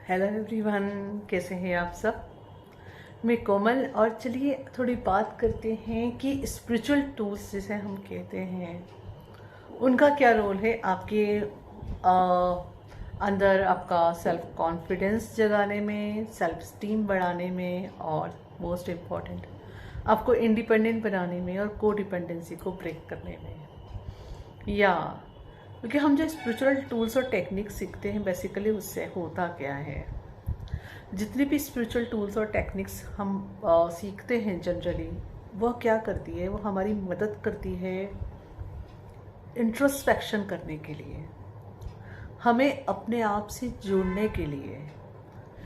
Hello everyone, कैसे हैं आप सब। मैं कोमल, और चलिए थोड़ी बात करते हैं कि स्पिरिचुअल टूल्स जिसे हम कहते हैं उनका क्या रोल है आपके अंदर, आपका सेल्फ कॉन्फिडेंस जगाने में, सेल्फ स्टीम बढ़ाने में, और मोस्ट इम्पॉर्टेंट आपको इंडिपेंडेंट बनाने में और को डिपेंडेंसी को ब्रेक करने में। या क्योंकि हम जो स्पिरिचुअल टूल्स और टेक्निक्स सीखते हैं बेसिकली उससे होता क्या है, जितनी भी स्पिरिचुअल टूल्स और टेक्निक्स हम सीखते हैं जनरली, वह क्या करती है, वो हमारी मदद करती है इंट्रोस्पेक्शन करने के लिए, हमें अपने आप से जुड़ने के लिए।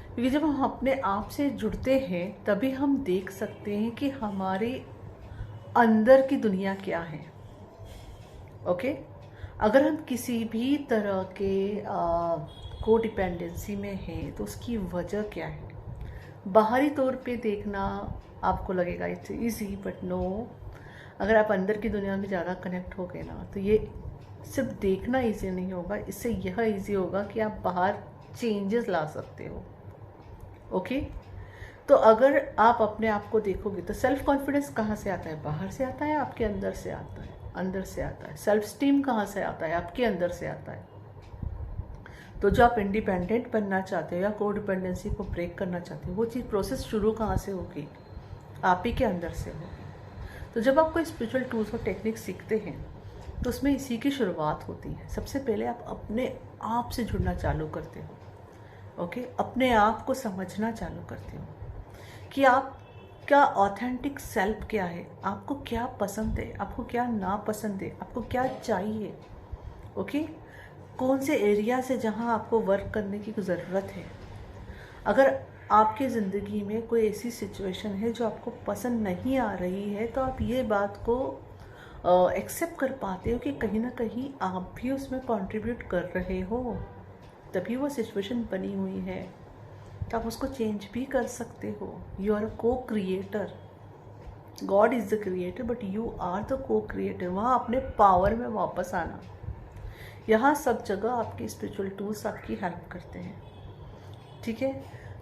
क्योंकि जब हम अपने आप से जुड़ते हैं तभी हम देख सकते हैं कि हमारे अंदर की दुनिया क्या है। ओके, अगर हम किसी भी तरह के को डिपेंडेंसी में हैं तो उसकी वजह क्या है। बाहरी तौर पे देखना आपको लगेगा इट्स इजी, बट नो, अगर आप अंदर की दुनिया में ज़्यादा कनेक्ट हो गए ना तो ये सिर्फ देखना इजी नहीं होगा, इससे यह इजी होगा कि आप बाहर चेंजेस ला सकते हो। ओके, तो अगर आप अपने आप को देखोगे तो सेल्फ कॉन्फिडेंस कहाँ से आता है, बाहर से आता है, आपके अंदर से आता है, अंदर से आता है। सेल्फ स्टीम कहाँ से आता है, आपके अंदर से आता है। तो जो आप इंडिपेंडेंट बनना चाहते हो या को डिपेंडेंसी को ब्रेक करना चाहते हो, वो चीज़ प्रोसेस शुरू कहाँ से होगी, आप ही के अंदर से होगी। तो जब आप कोई स्पिरिचुअल टूल्स और टेक्निक सीखते हैं तो उसमें इसी की शुरुआत होती है। सबसे पहले आप अपने आप से जुड़ना चालू करते हो। ओके, अपने आप को समझना चालू करते हो कि आप क्या ऑथेंटिक सेल्फ क्या है, आपको क्या पसंद है, आपको क्या नापसंद है, आपको क्या चाहिए। ओके, कौन से एरिया से जहाँ आपको वर्क करने की ज़रूरत है। अगर आपकी ज़िंदगी में कोई ऐसी सिचुएशन है जो आपको पसंद नहीं आ रही है तो आप ये बात को एक्सेप्ट कर पाते हो कि कहीं ना कहीं आप भी उसमें कंट्रीब्यूट कर रहे हो, तभी वो सिचुएशन बनी हुई है। तो आप उसको चेंज भी कर सकते हो। You are a co creator, God is the creator but you are the co creator. वहाँ अपने पावर में वापस आना, यहाँ सब जगह आपके स्पिरिचुअल टूल्स आपकी हेल्प करते हैं। ठीक है,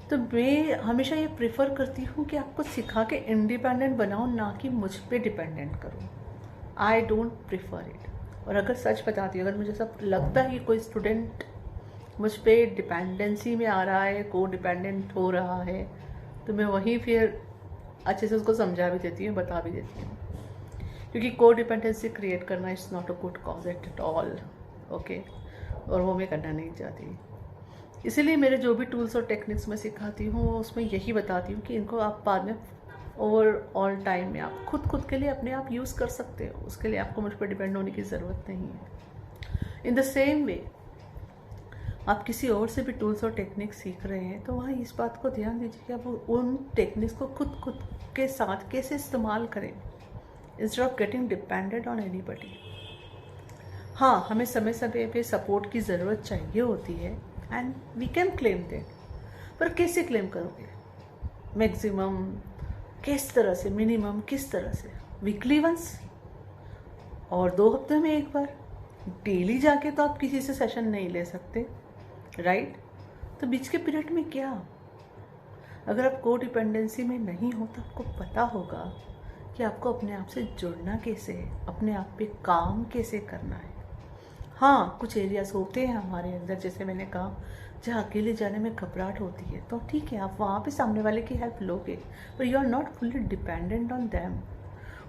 तो मैं हमेशा ये प्रेफर करती हूँ कि आपको सिखा के इंडिपेंडेंट बनाओ, ना कि मुझ पे डिपेंडेंट करो। I don't prefer it. और अगर सच बताती हूँ, अगर मुझे सब लगता है कि कोई स्टूडेंट मुझ पे डिपेंडेंसी में आ रहा है, को डिपेंडेंट हो रहा है, तो मैं वहीं फिर अच्छे से उसको समझा भी देती हूँ, बता भी देती हूँ। क्योंकि को डिपेंडेंसी क्रिएट करना is not a good cause at all. Okay, और वो मैं करना नहीं चाहती। इसीलिए मेरे जो भी टूल्स और टेक्निक्स मैं सिखाती हूँ उसमें यही बताती हूँ कि इनको आप बाद में ओवर ऑल टाइम में आप खुद के लिए अपने आप यूज़ कर सकते हो। उसके लिए आपको मुझ पर डिपेंड होने की ज़रूरत नहीं है। इन द सेम वे आप किसी और से भी टूल्स और टेक्निक्स सीख रहे हैं तो वहाँ इस बात को ध्यान दीजिए कि आप उन टेक्निक्स को खुद के साथ कैसे इस्तेमाल करें, instead of getting depended on anybody. हाँ, हमें समय समय पे सपोर्ट की ज़रूरत चाहिए होती है and we can claim that, पर कैसे क्लेम करोगे, मैक्सिमम किस तरह से, मिनिमम किस तरह से, वीकली वंस और 2 हफ्ते में एक बार। डेली जाके तो आप किसी से सेशन नहीं ले सकते, राइट। तो बीच के पीरियड में क्या, अगर आप को डिपेंडेंसी में नहीं हो तो आपको पता होगा कि आपको अपने आप से जुड़ना कैसे है, अपने आप पे काम कैसे करना है। हाँ, कुछ एरियाज होते हैं हमारे अंदर, जैसे मैंने कहा, जहाँ अकेले जाने में घबराहट होती है, तो ठीक है आप वहाँ पे सामने वाले की हेल्प लोगे, पर you are not fully dependent on them.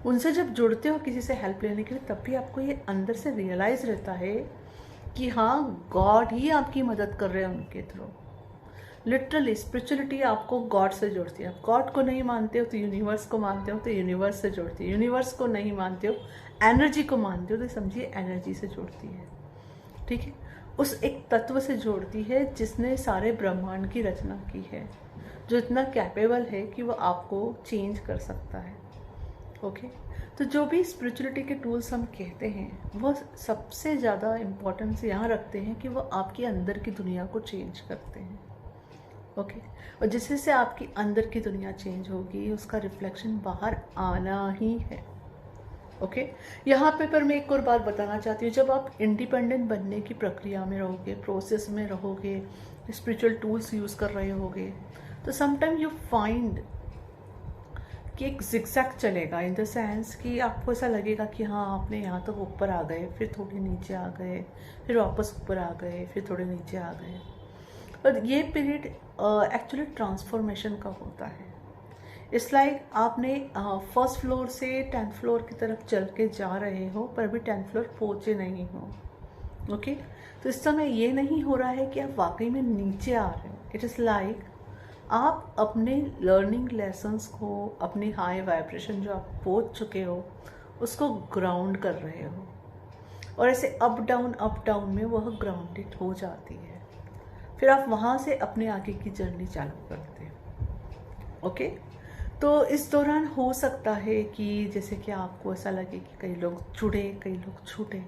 उनसे जब जुड़ते हो किसी से हेल्प लेने के लिए, तब भी आपको ये अंदर से रियलाइज़ रहता है कि हाँ, गॉड ही आपकी मदद कर रहे हैं उनके थ्रू। लिटरली स्पिरिचुअलिटी आपको गॉड से जोड़ती है। आप गॉड को नहीं मानते हो तो यूनिवर्स को मानते हो, तो यूनिवर्स से जोड़ती है। यूनिवर्स को नहीं मानते हो, एनर्जी को मानते हो, तो समझिए एनर्जी से जोड़ती है। ठीक है, उस एक तत्व से जोड़ती है जिसने सारे ब्रह्मांड की रचना की है, जो इतना कैपेबल है कि वो आपको चेंज कर सकता है। ओके, तो जो भी स्पिरिचुअलिटी के टूल्स हम कहते हैं वो सबसे ज़्यादा इम्पोर्टेंस यहाँ रखते हैं कि वो आपके अंदर की दुनिया को चेंज करते हैं। ओके, और जिससे से आपकी अंदर की दुनिया चेंज होगी उसका रिफ्लेक्शन बाहर आना ही है। ओके यहाँ पे पर मैं एक और बात बताना चाहती हूँ, जब आप इंडिपेंडेंट बनने की प्रक्रिया में रहोगे, प्रोसेस में रहोगे, स्पिरिचुअल टूल्स यूज़ कर रहे होगे, तो समटाइम यू फाइंड कि एक जिगजैग चलेगा, इन द सेंस कि आपको ऐसा लगेगा कि हाँ आपने यहाँ तक ऊपर आ गए, फिर थोड़े नीचे आ गए, फिर वापस ऊपर आ गए, फिर थोड़े नीचे आ गए। और ये पीरियड एक्चुअली ट्रांसफॉर्मेशन का होता है। इट्स लाइक आपने फर्स्ट फ्लोर से 10th फ्लोर की तरफ चल के जा रहे हो, पर अभी 10th फ्लोर पहुँचे नहीं हो। ओके तो इस समय ये नहीं हो रहा है कि आप वाकई में नीचे आ रहे हो। इट इज़ लाइक आप अपने लर्निंग लेसन्स को, अपनी हाई वाइब्रेशन जो आप पहुँच चुके हो, उसको ग्राउंड कर रहे हो, और ऐसे अप डाउन में वह ग्राउंडेड हो जाती है। फिर आप वहाँ से अपने आगे की जर्नी चालू करते हो। ओके तो इस दौरान हो सकता है कि जैसे कि आपको ऐसा लगे कि कई लोग जुड़े, कई लोग छूटे।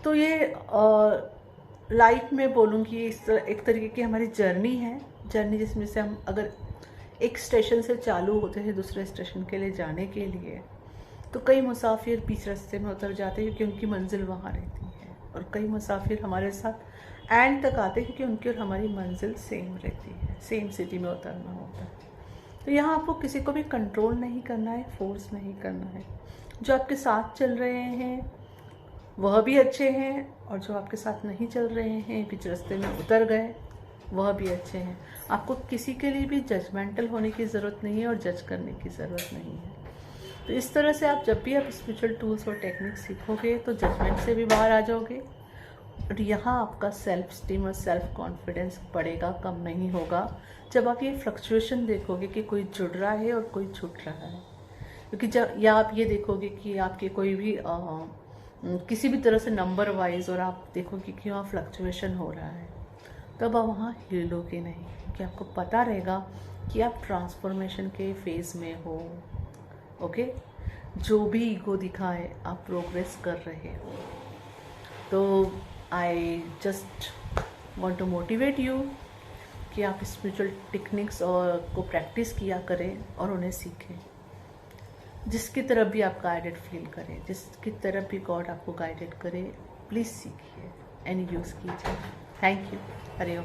तो ये लाइफ में बोलूँगी इस एक तरीके की हमारी जर्नी है, जर्नी जिसमें से हम अगर एक स्टेशन से चालू होते हैं दूसरे स्टेशन के लिए जाने के लिए, तो कई मुसाफिर बीच रास्ते में उतर जाते हैं क्योंकि उनकी मंजिल वहाँ रहती है, और कई मुसाफिर हमारे साथ एंड तक आते हैं क्योंकि उनकी और हमारी मंजिल सेम रहती है, सेम सिटी में उतरना होता है। तो यहाँ आपको किसी को भी कंट्रोल नहीं करना है, फोर्स नहीं करना है। जो आपके साथ चल रहे हैं वह भी अच्छे हैं, और जो आपके साथ नहीं चल रहे हैं, बीच रास्ते में उतर गए, वह भी अच्छे हैं। आपको किसी के लिए भी जजमेंटल होने की ज़रूरत नहीं है और जज करने की ज़रूरत नहीं है। तो इस तरह से आप जब भी आप स्पिरिचुअल टूल्स और टेक्निक सीखोगे तो जजमेंट से भी बाहर आ जाओगे, और यहाँ आपका सेल्फ स्टीम और सेल्फ कॉन्फिडेंस बढ़ेगा, कम नहीं होगा। जब आप ये फ्लक्चुएशन देखोगे कि कोई जुड़ रहा है और कोई छूट रहा है, क्योंकि जब या आप ये देखोगे कि आपके कोई भी किसी भी तरह से नंबर वाइज, और आप देखोगे कि वहाँ फ्लक्चुएशन हो रहा है, तब आप वहाँ हिलोगे नहीं, क्योंकि आपको पता रहेगा कि आप ट्रांसफॉर्मेशन के फेज में हो। ओके जो भी ईगो दिखाए आप प्रोग्रेस कर रहे हो। तो I just want to motivate you कि आप स्पिरिचुअल टेक्निक्स और को प्रैक्टिस किया करें और उन्हें सीखें, जिसकी तरफ भी आप गाइडेड फील करें, जिसकी तरफ भी गॉड आपको गाइडेड करे, प्लीज़ सीखिए एंड यूज़ कीजिए। Thank you. हरि ओम।